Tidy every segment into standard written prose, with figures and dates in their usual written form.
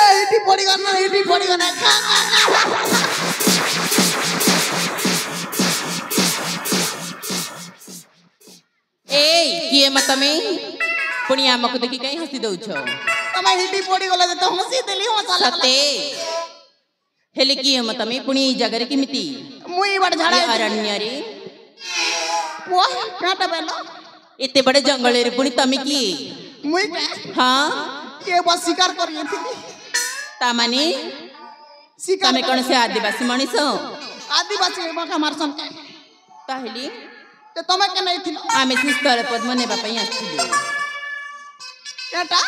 ଏଇଠି ପଡ଼ିଗଲା ଏଇଠି ପଡ଼ିଗଲା किए मत में पुणी आमको देखि कहीं हसी दउछ तमे हिडी पड़ी गला त हसी देली हसा लागला सते हेले किए मत में पुणी जगरे किमिति मुई बड़ झाड़ा अरण्य रे वो काटा बेलो एते बड़े जंगल रे पुणी तमे की मुई हां के बस शिकार करिए थी ता माने शिकार तमे कोन से आदिवासी मनीष आदिवासी बाका मारसन ताहेली ते तमे के नहीं थी आमे स्थल पद्म नेबा पई आछिलु एटा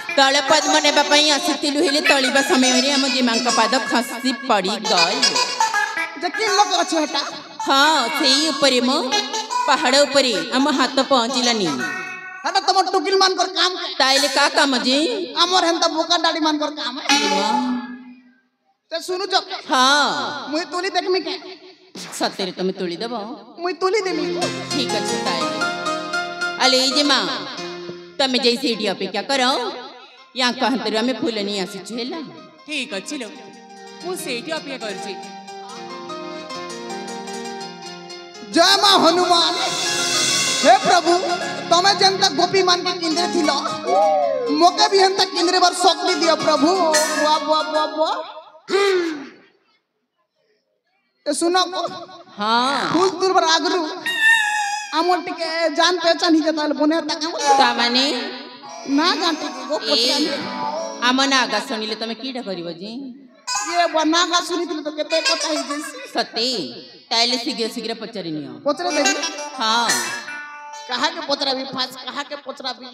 स्थल पद्म नेबा पई आछितिलु हेले तळिबा समय रे हम जीमांक पाद खसी पड़ी गई जे कि लोग अछि हटा हां सेई ऊपरे मो पहाड़ ऊपरे हम हाथ पहुंचिलानी हटा तुम टुकिल मान कर काम ताइले का काम जी हमर हेंता बोका डाडी मान कर काम ते सुनु जो हां मुई तोली देखमी के सतेरे तुम तुली देबो मुई तोली देमी ठीक अछि ताइले अले जे मां तमे जैसे एडी अपेक्षा करो या कहंतरु हमें फूलनी आसी छेला ठीक अछि लो मु सेठी अपेक्षा करछि जय मां हनुमान हे प्रभु तमे जनता गोपी मान के केंद्र थिलो मोके भी हंता केंद्र बार शक्ति दियो प्रभु वाह वाह वाह वाह ते सुनो हां कुछ दूर पर आगरू आमर टिके जान पहचान ही जताल बने ता ता माने ना जानते गो पछानी आमना आगा सुनिले तमे कीडा करिवो जी ये बना का सुनिथिल तो केते पता ही जैसी सते ताइले शीघ्र शीघ्र पचरिनियो पचरा दे हां कहा के पचरा भी फास कहा के पचरा भी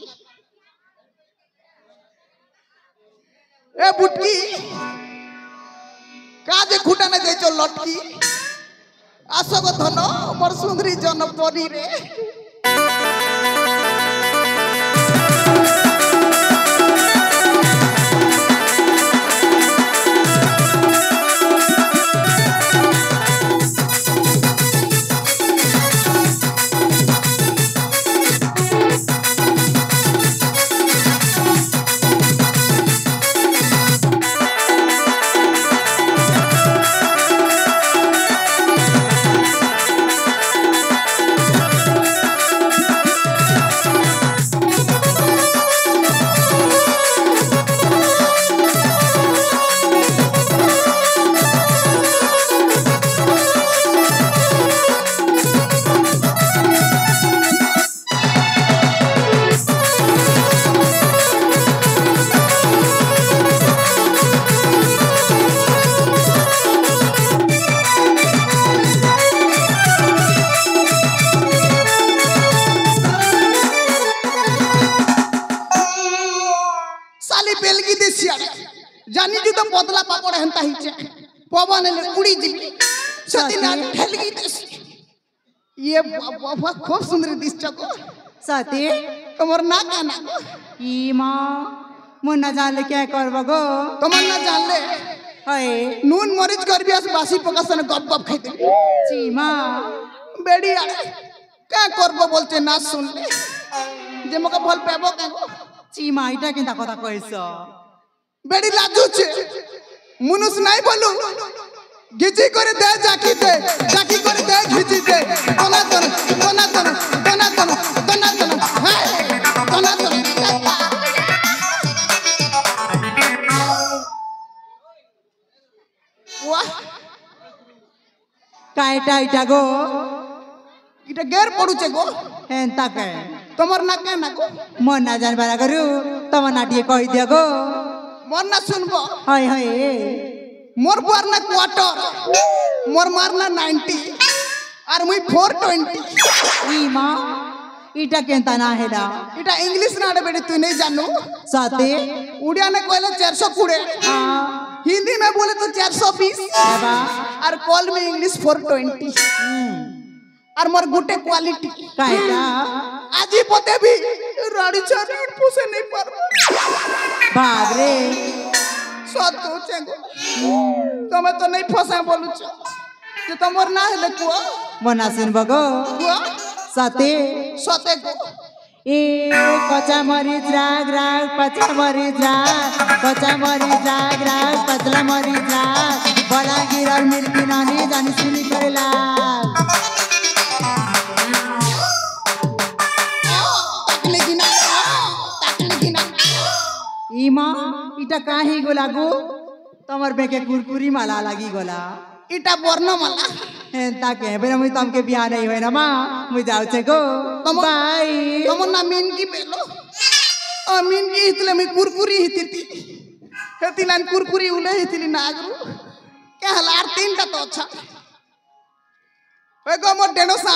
ए बुटकी काजे खुटा न जाई चो लटकी आसग धन मोर सुंदरी जन परी रे जानी जु तो पतला पापड़ हंता हिचे पवन ले उड़ी जी सतीना ठलगी देस ये बाबा खूब सुंदर दिस चको साथी तमर ना काना ई मां मन ना जान ले क्या करबो गो तमर ना जान ले हाय नून मरीच कर बियास बासी पकासन गप गप खाइते ची मां बेड़ी आ का करबो बोलते ना सुन ले जे मका भल पेबो का ची मां इटा केनता कथा कहइस बेड़ी लाजू छे मुनुस नहीं बोलू घिची करे दे जाकी करे दे घिची दे तना तना तना तना तना तना तना तना है तना तना वाह काइटा इटा गो इटा गेर पडू छे गो एंता के तमर ना के ना गो मन ना जान बारा करू तम नाटिए कहि दिया गो मन ना सुनबो हाय हाय मोर बुआर ना क्वार्टर मोर मारना 90 और मुई 420 ई मां इटा केनता ना हेला इटा इंग्लिश ना बेटे तू नहीं जानू साथे उड़िया ने कहले 420 हां हिंदी में बोले तो 420 बाबा और कॉल में इंग्लिश 420 और मोर गुटे क्वालिटी काइटा आजी पोते भी राड़ी चारी पोसे नहीं पर बाप रे सतो चेगो तमे तो नहीं फसा बोलु छ जे तमर ना हेले कुआ मना सुन बगो कुआ साथे सते को ए कच्चा मरीच राग राग पचा मरीच राग कच्चा मरीच राग राग पतला मरीच राग बलांगीर और मिल्की नानी जानी सुनी करेला इमा इटा काहे गोला गो तमर बेके कुरकुरी माला लगी गोला इटा बर्न मला ताके बेरा मुई तमके बिहा नहीं होय ना मां मुई जाउ छे गो बाय तमर ना मीन की बेलो मीन की हितले मी कुरकुरी हितिती हेतिलान कुरकुरी उले हितिली नागरू के हलार तीनटा तो अच्छा होय गो मोर डेनो सा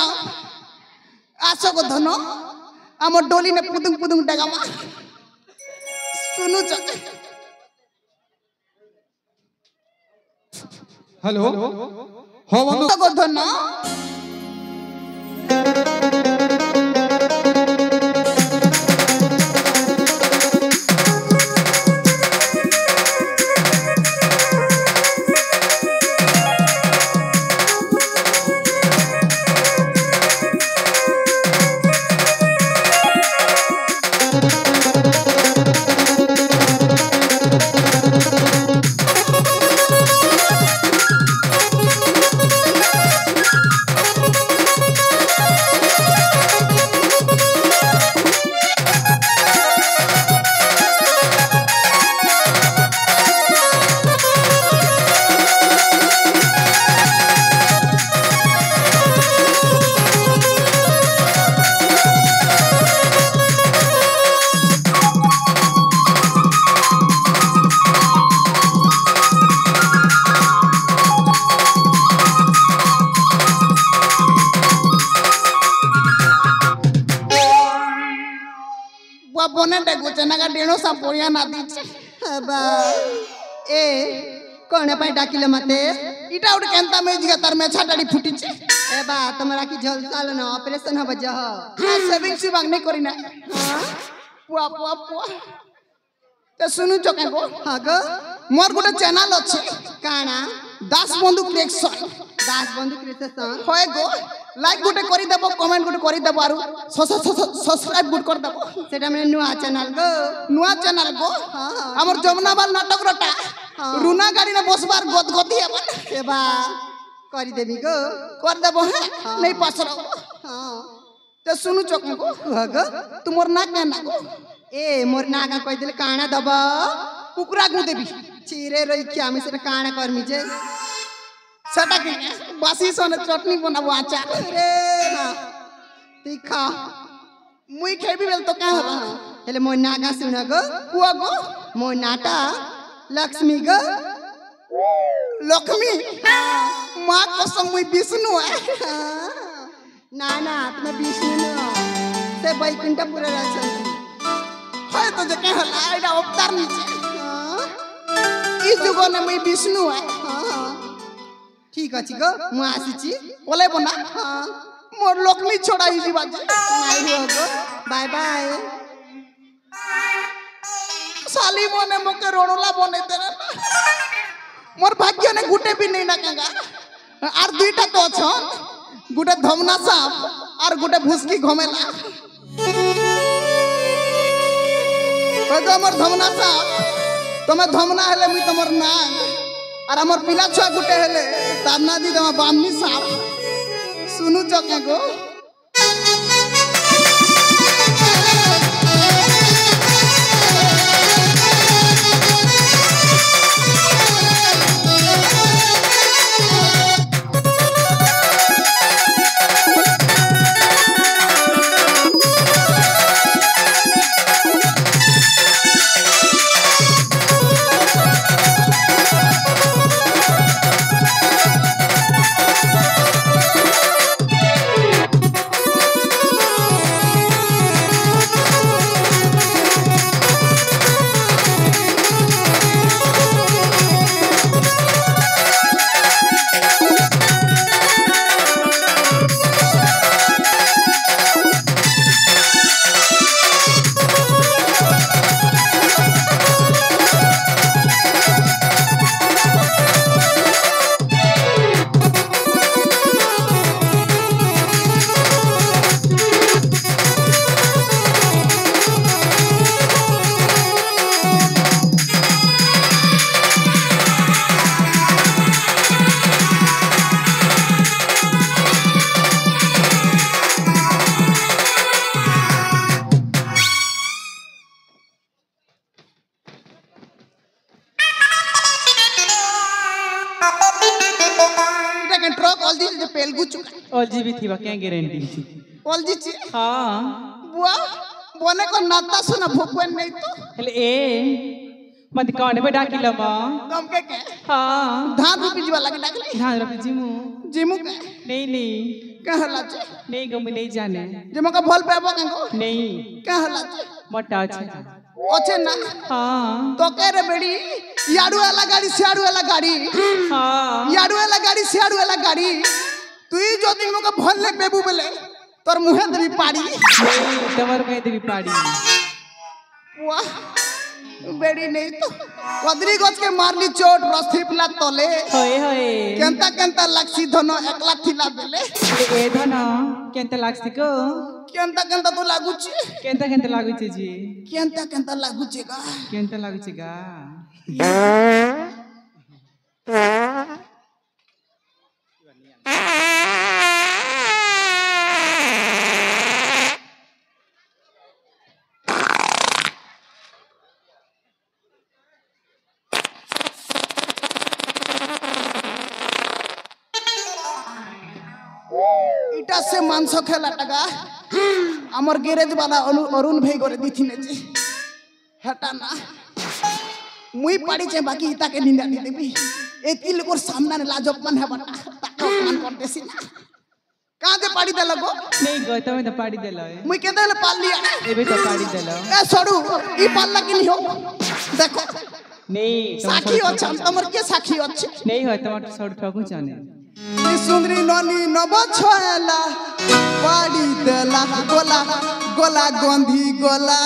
आसो गो धनो आमर डोली ने पुदुंग पुदुंग डगामा सुनु च हेलो हाँ बंधु गो धनो बने डेगो चनागा डेनो सा बोया ना दीचे बा ए कोने पाई डाकिले मते इटा उठ केंता में जिगा तार में छाटाड़ी फुटी छे ए बा तमरा की झल साल न ऑपरेशन हब जह सेविंग सी मांगने करी ना पुआ पुआ पुआ ते सुनु चके गो हां गो मोर गुटे चैनल अछि काना दास बंधु क्रिएशन दास बंधु क्रिएशन होय गो लाइक गुटे करी देबो कमेंट गुटे करी देबो आरो सब्सक्राइब गुट कर देबो सेटा में नुआ चैनल गो नुआ चैनल गो हमर जमुनाबाल नाटक रटा रुना गाड़ी ने बसबार गदगदी हेबन ए बा करी देबी गो कर देबो है नहीं पासर हां ते सुनु चके गो गो तुमर ना केना गो ए मोर नागा कहि दिल काना दब कुकुरा गु देबी चिरे रही क्या में सेटा काना करमी जे सेटा के बासी सोने चटनी बनाबो आचार रे ना तीखा मुई खेबी बेल तो का हबा हेले मोर नागा सुन गो कुआ गो मोर नाटा लक्ष्मी गो लक्ष्मी मां कसम मुई विष्णु है ना ना तुम विष्णु न से वैकुंठपुर रहछन होय तो जे के हला एडा अवतार नीचे ई जुगो ने मुई विष्णु है ठीक अछि गो मु आसीची बोले बना हां मोर लक्ष्मी छोड़ा ही जीवा नहीं हो गो बाय बाय साली मोने मोके रोणोला बने तेरे मोर भाग्य ने गुटे भी नहीं ना कांगा आर दुईटा तो छन गुटे धमना सांप और गुटे भुसकी घमेला होय मोर धमना सांप तमे धमना हेले मी तमर नाग और हमर पिला छुआ गुटे हेले ताना दी तमा बामनी सांप सुनु चके गो অলজি যে পেলগু চুকা অলজি भी थी क्या गारंटी অলজি চি हाँ বুয়া বনে কো নাতা শুনা ভুকবেন নাই তো हेले ए मत कौन पे डाकिला मां तुम के हाँ धान रूपी जीवा लगे डाकले ध्यान रख जिमु जिमु के नहीं कहला छे नहीं गम नहीं जाने जिमु का भल पेबो केंगो नहीं कहला छे मोटा আছে ओछे ना हाँ तो के रे बेड़ी याडू वाला गाड़ी सियाडू वाला गाड़ी हाँ याडू वाला गाड़ी सियाडू वाला गाड़ी तुई जदी मको भल ले पेबू बोले तोर मुहे देबी पाड़ी तमर में देवी पाड़ी वाह बेड़ी नहीं तो कदरी गछ के मारली चोट रस्ती पिला तले होए होए केंता केंता लाक्सी धनो एकला थिला बेले ए धन केंता लागसी को केंता तो लागुची केंता लागुचे जी केंता लागुची का केंता लागुचे गा इटा से मांस खेला टगा हमर गैरेज वाला अरुण भाई करे दिथिने जे हटा ना मुई पड़ी छे बाकी इता के निंदा दी देबी एती लोकर सामना ने लाजपन है बटा ताको मान कर देसी ना कहां जे पाड़ी देला गो नहीं गो तमे तो पाड़ी देलो मुई के देले पाल लिया एबे तो पाड़ी देलो ए सडू ई पालला कि नहीं हो देखो नहीं साखी अच्छा हमर के साखी अच्छे नहीं हो तमर सड़ ठकू जाने सुंदरी ननी नब छला पाड़ी देला गोला गोला गंधी गोला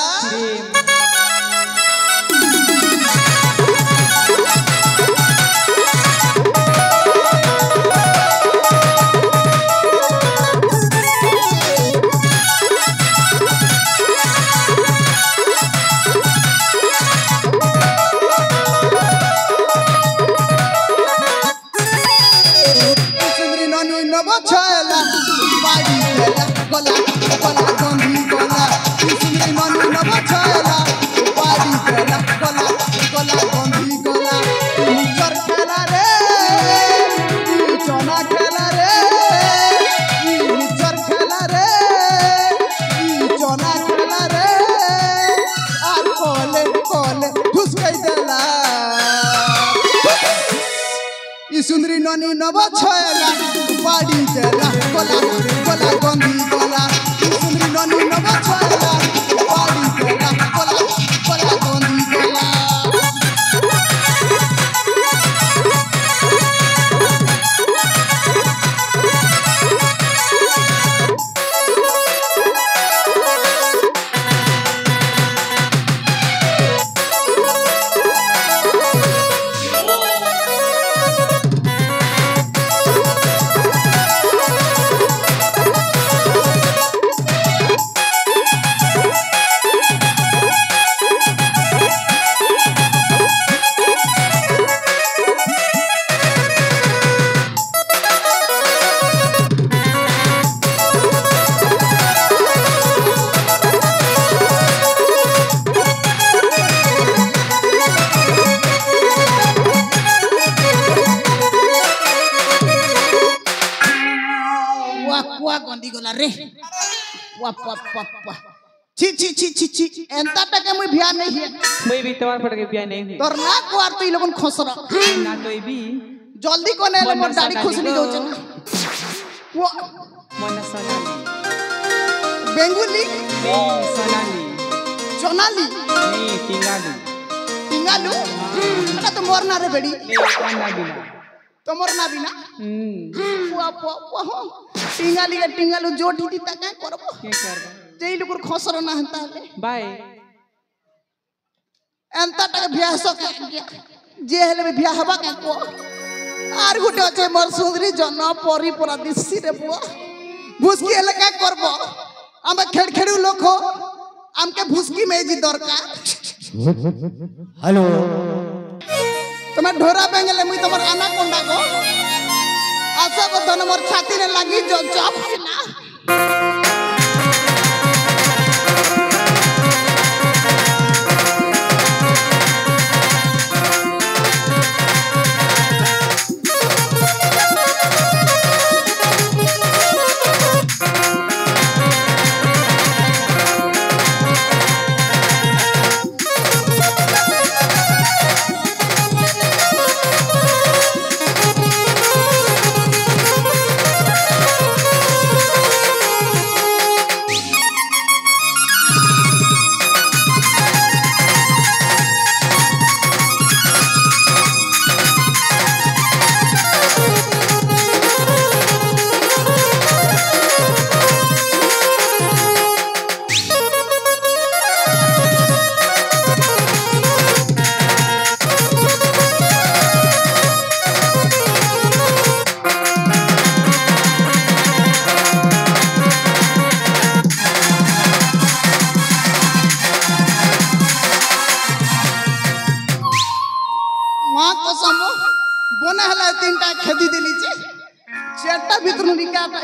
सुंदरी ननी नब छला पाड़ी देला गोला गोला गंधी गोला सुंदरी ननी नब छला पाड़ी देला गोला गोला गंधी गोला रे वाप वाप वाप वाप छी एंता टके मुई बिया नहीं है मुई भी तोर पड़ के बिया नहीं हुई तोर ना को आर तू लोगन खसरा ना तो भी जल्दी को नेले मोर दाढ़ी खुसली जाउ छ वो मन सोनाली बेंगुली नहीं सोनाली सोनाली नहीं टिंगालू टिंगालू अरे तो मोर ना रे बेड़ी नहीं ना बिना तो मोर ना बिना वाप वाप हो टिंगाली के टिंगालू जोड़ी दी ता काय करबो के करबो जेई लुकुर खसर ना हंता ले बाय एंता टके बिया सो जे हेले बिया हबा के को आर गुटे আছে मोर सुंदरी जन परी परा दिसी रे बुआ भुसकी हेले काय करबो हम खेड़खेड़ू लोक हो हमके भुसकी में जी दरकार हेलो तुम्हें ढोरा बेंगले मुई तमर आना कोंडा को आशा को धन मोर छाती ने लगी जो चप ना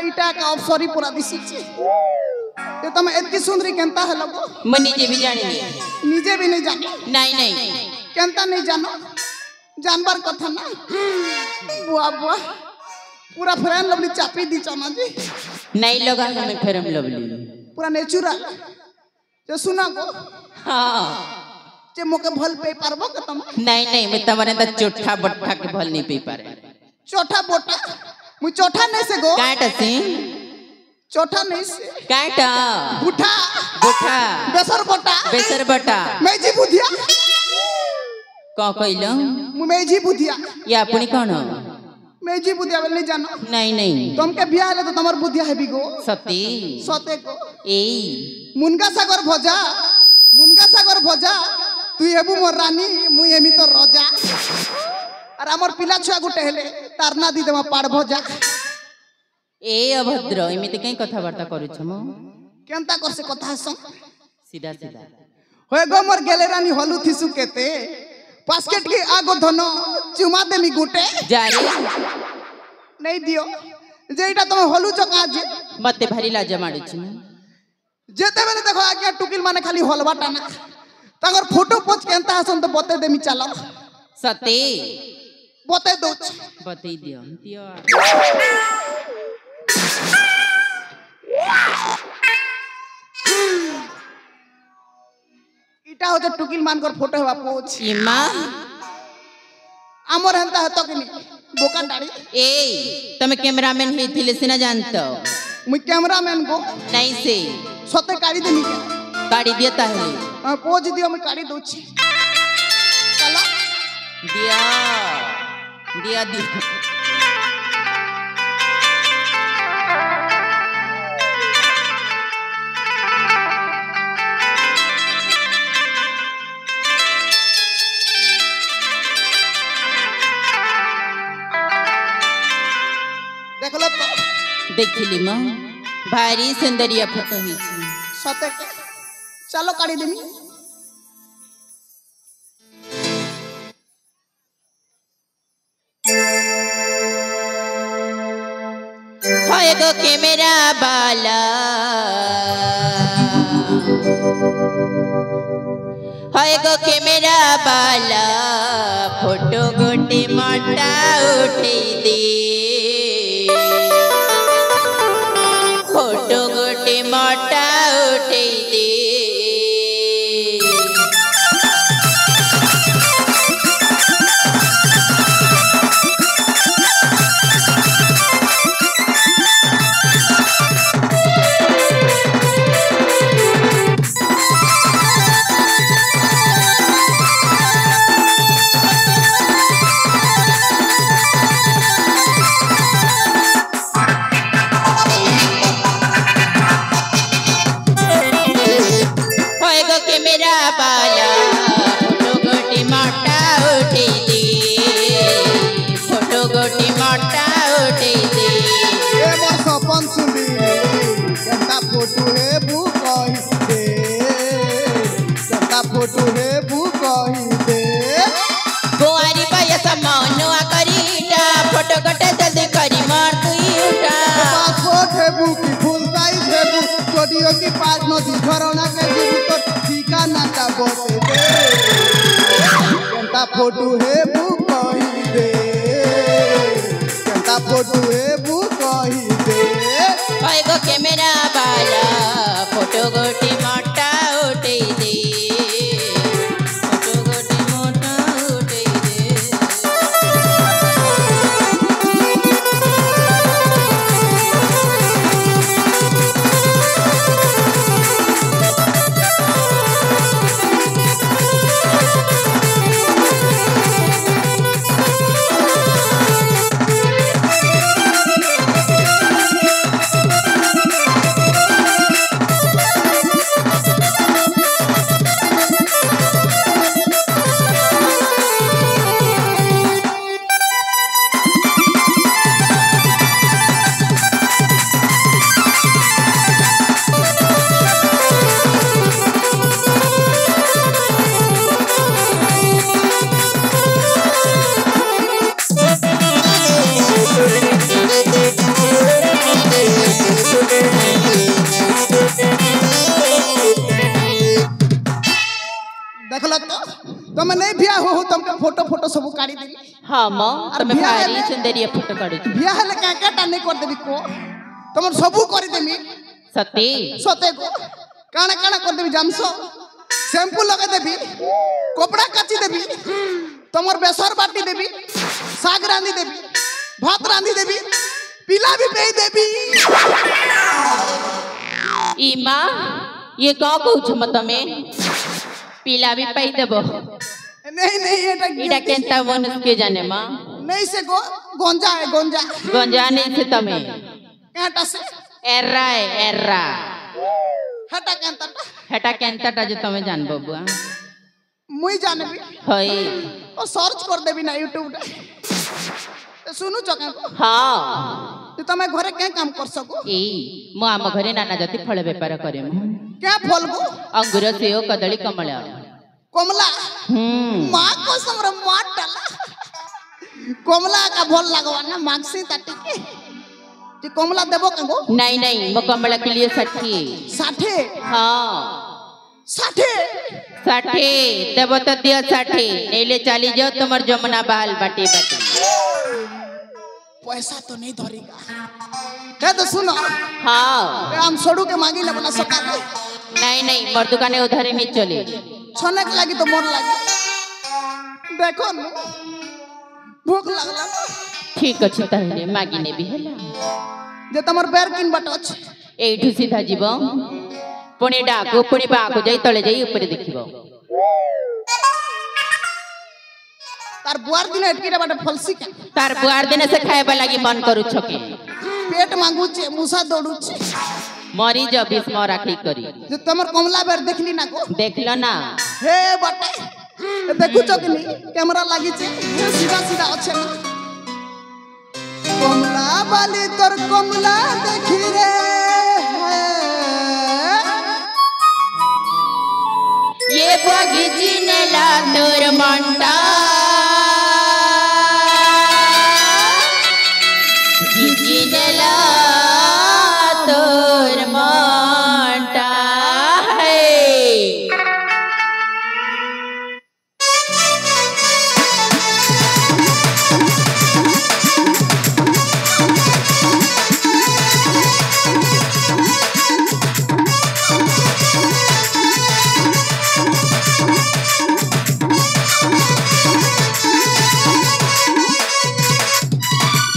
इटा का अवसरी पूरा दिसी छे ये तुम एतकी सुंदरी केनता है लगो मैं निजे भी जानी निजे भी नहीं जानो नहीं नहीं केनता नहीं जानो जानवर कथा ना बुआ बुआ पूरा फ्रेंड लवली चापी दी चना जी नहीं लगा हमें फेरम लवली पूरा नेचुरल जो सुना को हाँ जे मोके भल पे पारबो के तुम नहीं नहीं मैं तुम्हारे अंदर चोठा बट्ठा के भल नहीं पी पा रहे चौथा बोटा मु चौथा नहीं से गो काटा से चौथा नहीं से काटा बुठा बुठा बेसर बोटा बेसर बटा मेजी बुधिया कौन कहलो मु मेजी बुधिया या पुनी कौन मेजी बुधिया नहीं जानो नहीं नहीं तुम के बियाह ले तो तमर बुधिया है बिगो सती सते को ए मुनगा सागर भजा तू हेबु मोर रानी मु एमी तो रजा और हमर पिला छुआ गुटे हेले तारना दी देमा पाड़ भजा ए अभद्र एमिति कहीं कथाबार्ता करू छम केनता कर से कथा सम सीधा सीधा होय गो मोर गेले रानी हलु थिसु केते बास्केट के आगो धनो चुमा देमी गुटे जा रे नहीं दियो जेटा तुम हलु चका जे मते भारी लाज माडू छी जेते बेले देखो आगे टुकिल माने खाली हलवा टाना तंगर फोटो पोच केनता हसन तो बते देमी चलो सती बते दो बतई दियो दियो इटा हो जो टुकिल मान कर फोटो हवा पोच इमा आमर हंता है तो कि बोका डाड़ी ए तमे कैमरामैन हे थिले सिना जानतो मुई कैमरामैन गो नहीं से सते काड़ी देमी के गाड़ी देता है पोज दियो मैं काड़ी दोची चलो दिया दिया दिया देख लो तो देखिली मां भारी सुंदरिया फोटो हुई छी सते के चलो काड़ी देमी हाय गो के मेरा बाला हाय गो के मेरा बाला फोटो गोटे मोटा उठे दे फोटो गोटे मोटा उठे दे फोटो है बु कही दे गोवारी पाया समानुआ करीटा फोटो कटे जल्दी करी मार तुई उठा पासपोर्ट है बु की फुल साइज है बु स्टूडियो की पास नदी घरौना के जीवी तो ठिकाना का बोते दे केनता फोटो है बु कही दे केनता फोटो है बु कही दे हाय गो के मेरा बाला फोटो गोटी मोटा उठे दे तुम नहीं बिया हो तुमके फोटो फोटो सब काढ़ी देली हाँ मो और तुम्हें बिया भारी हेले- सुंदरिया फोटो काढू बिया हेले का नहीं कर देबी को तुम सब कर देमी सती सते को काना काना कर देबी जानसो शैम्पू लगा देबी कपड़ा काची देबी तुमर बेसर बाटी देबी साग रांधी देबी भात रांधी देबी पिला भी पे देबी इमा ये का कहू छ तमे पीला भी पाई देबो नहीं नहीं इडा केंता मनुष्य के जाने मां नहीं से गोंजा है गोंजा गंजाने से तमे कांटा से एर्रा हटा कांटा हेटा केंताटा जो तमे जान बबुआ मुई जाने भी हई और सर्च कर देबी ना यूट्यूब रे तो सुनु चका को हाँ तो तमे घरे के काम कर सको ए मो आम घरे नाना जाति फल बेपार करे मु क्या फल गो अंगूर सेव कदली कमला कमला माँ को समर माँ टला कमला का भल लगवा ना मागसी ताटी के कि कमला देबो का गो नहीं नहीं मो कमला के लिए 60 60 हाँ 60 60 देबो तो दियो 60 नहीं ले चली जाओ तुम्हार जमुना बाल बाटे बाटे पैसा तो नहीं धरेगा क्या तो सुनो हाँ हम सोडू के मांगी ले बना सका दे नहीं नहीं मोर दुकाने उधारी नहीं चले छनक लगी तो मोर लगी देखो न भूख लगला ठीक अच्छे ताहले मागिने भी हैला जे तमर बेर किन बट अछि एठू सीधा जीव पुणी डाको पुणी बाको जाई तले जाई ऊपर देखिबो तार बुआर दिन एटकी रे बाटे फलसी के तार बुआर दिन से खाएबा लागी मन करू छके पेट मांगू छे मुसा दौड़ू छे मरी जब बिस मरा खी करी जे तमर कमला बेर देखली ना को देख लो ना हे बटे देखु चकनी कैमरा लागी छे सीधा सीधा अच्छे ना कमला वाली तोर कमला देखी रे ये बगीची ने ला तोर मंटा बगीची ने ला तोर मंटा है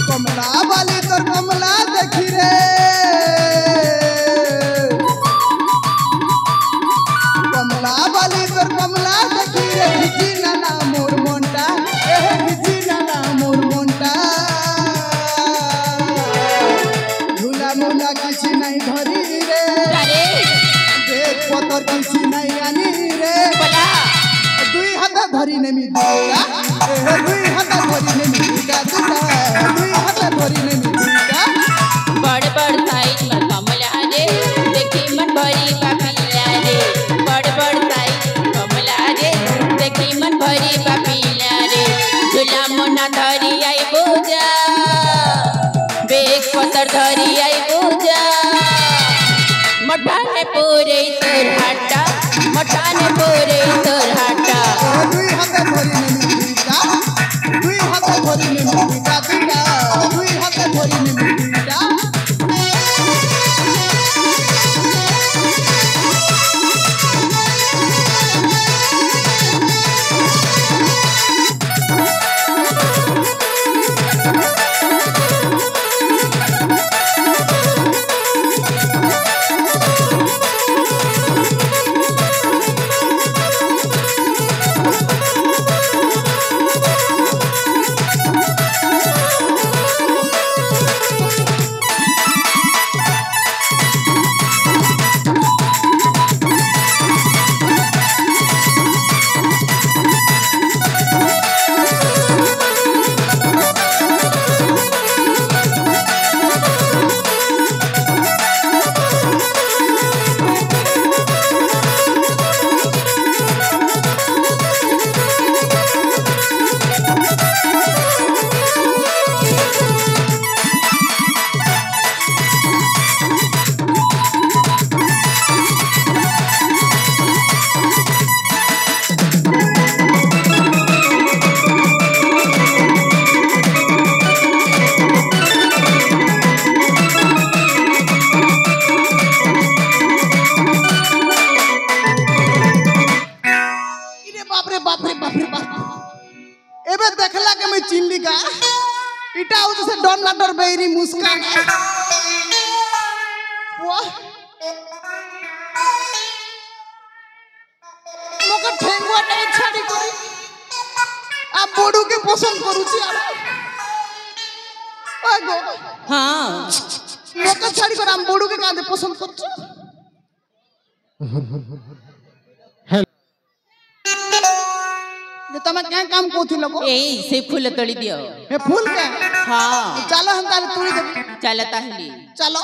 कमला वाली तोर कमला देखी रे कमला वाली तोर कमला देखी रे हिजी नाना मोर मोंटा हिजी नाना मोर मोंटा झूला मुला किसी नहीं धरी रे अरे देख पतर किसी नहीं आनी रे बोला दुई हाथ धरी नेमी दुईटा दुई हाथ धरी नेमी दुईटा दुई हाथ धरी नेमी दुईटा बड़ बड़ साइज में कमला रे देखी मन भरी पापिला रे बड़ बड़ साइज कमला रे देखी मन भरी पापिला रे झूला मुना धरी आई पूजा बेग पतर धरी आई पूजा मठाने पूरे तोर हाटा मठाने पूरे तोर हाटा दुई हाथ धरी नेमी दुईटा दुई हाथ धरी नेमी दुईटा दुई हाथ धरी नेमी दुईटा चिल्ली का इटा हो से डर ना डर बेरी मुस्कान वाह मोका ठेंगुआ नहीं छाड़ी करी आप बोडू के पसंद करू छी आगो हाँ मोका छाड़ी कर हम बोडू के कांदे पसंद करछु जे तमे क्या काम कोथि लगो ए से फूल तोड़ी दियो हे फूल के हाँ चलो हम ताले तोड़ी दे चलता हली चलो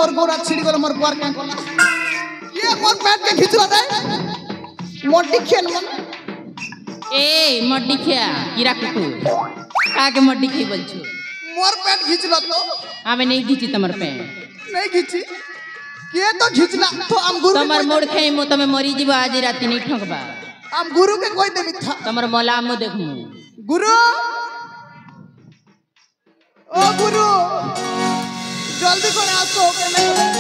मोर गोरा छिड़ी गलो मोर गोर के कोला ये मोर पेट के खिचला दे मोटी खेन मन ए मड्डी खिया कीरा कुकुर का के मड्डी खई बोलछु मोर पेट खिचला तो आमे नहीं खींची तमर पे नहीं खिची के तो खिचला तो हम गुरु तमर मोड़ खई मो तमे मरी जीव आज राती नहीं ठकबा हम गुरु के कोई देबी था तमर मोला मो देखमु गुरु ओ गुरु जल्दी करे आसो के नहीं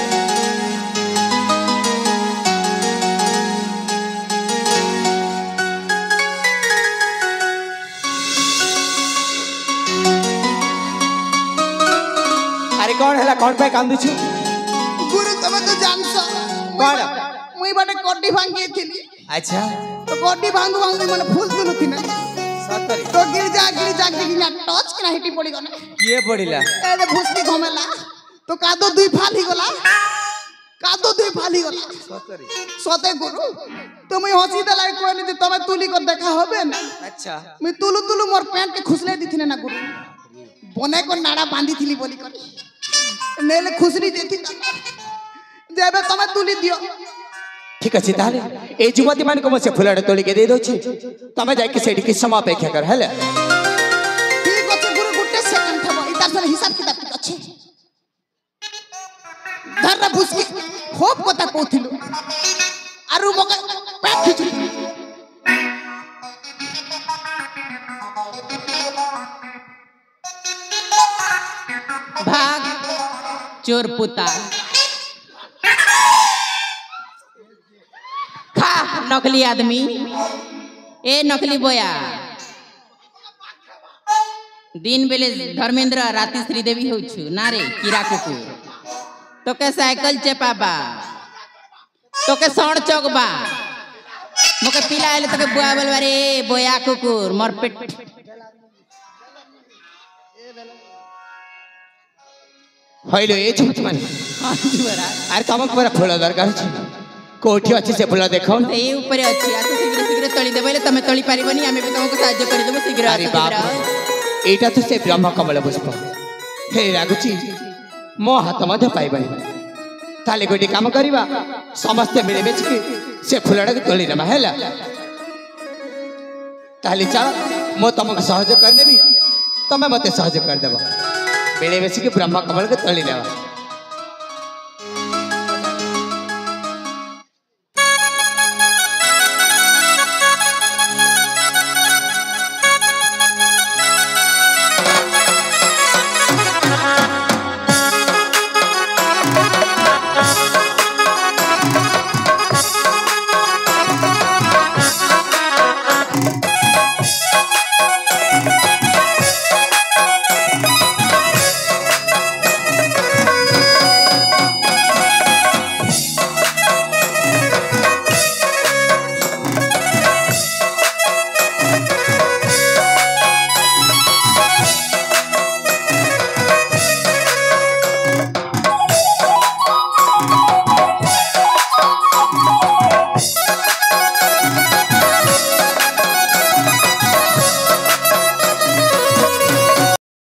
अरे कौन है कौन पे कांदू छु गुरु तमे तो जानसो कौन मुई बाटे कोटी भांगी थिली अच्छा तो कोटी भांगू भांगू मन फूल तुलु थी ना सतरी तो गिर जा देखी ना टच के ना हिटी पड़ी गने ये पड़िला ए रे भूसकी घमेला तो कादो दुई फाली गला कादो दुई फाली गला सतरी सते गुरु तो मुई हंसी देला कोई नहीं तमे तुली को देखा होबे ना अच्छा मुई तुलु तुलु मोर पैंट के खुसले दिथिने ना गुरु बने को नाड़ा बांधी थिली बोली कर नेले खुसरी देती जेबे तमे तुली दियो ठीक अछि ताले ए जुमती मान को मसे फुलाड़ तोली के दे दो छी तमे जाय के सेडी की समा अपेक्षा कर हेले ठीक अछि गुरु गुटे सेकंड थबो इतार से हिसाब किताब ठीक अछि धर भुसकी खूब कथा कहथिलु आरु मके पेट खिचु भाग चोर पुता खा नकली आदमी ए नकली बोया दिन बेले धर्मेंद्र राति श्रीदेवी होछु ना रे कीरा कुकुर तो के साइकिल चेपाबा तो के सण चौकबा मोके पिलाएले तो के बुआ बोलबा रे बोया कुकुर मोर पेट हइलो ए जुमती मान हां जुरा अरे तमक पर फुला दरकार छी कोठी अछि से फुला देखौ ए ऊपर अछि आ तो शीघ्र शीघ्र तळी देबले तमे तळी पारिबनी आमे भी तुमको सहाय्य करि देबो शीघ्र अरे बाप एटा तो से ब्रह्म कमल पुष्प हे रागुची मो हाथ मध्य पाइबनी ताले गोटी काम करिबा समस्त मिले बेच के से फुलाड़ा के तोली रमा हैला ताले चल मो तुमको सहयोग कर देबी तमे मते सहयोग कर देबा बेले बेच के ब्रह्म कमल के तोली लेबा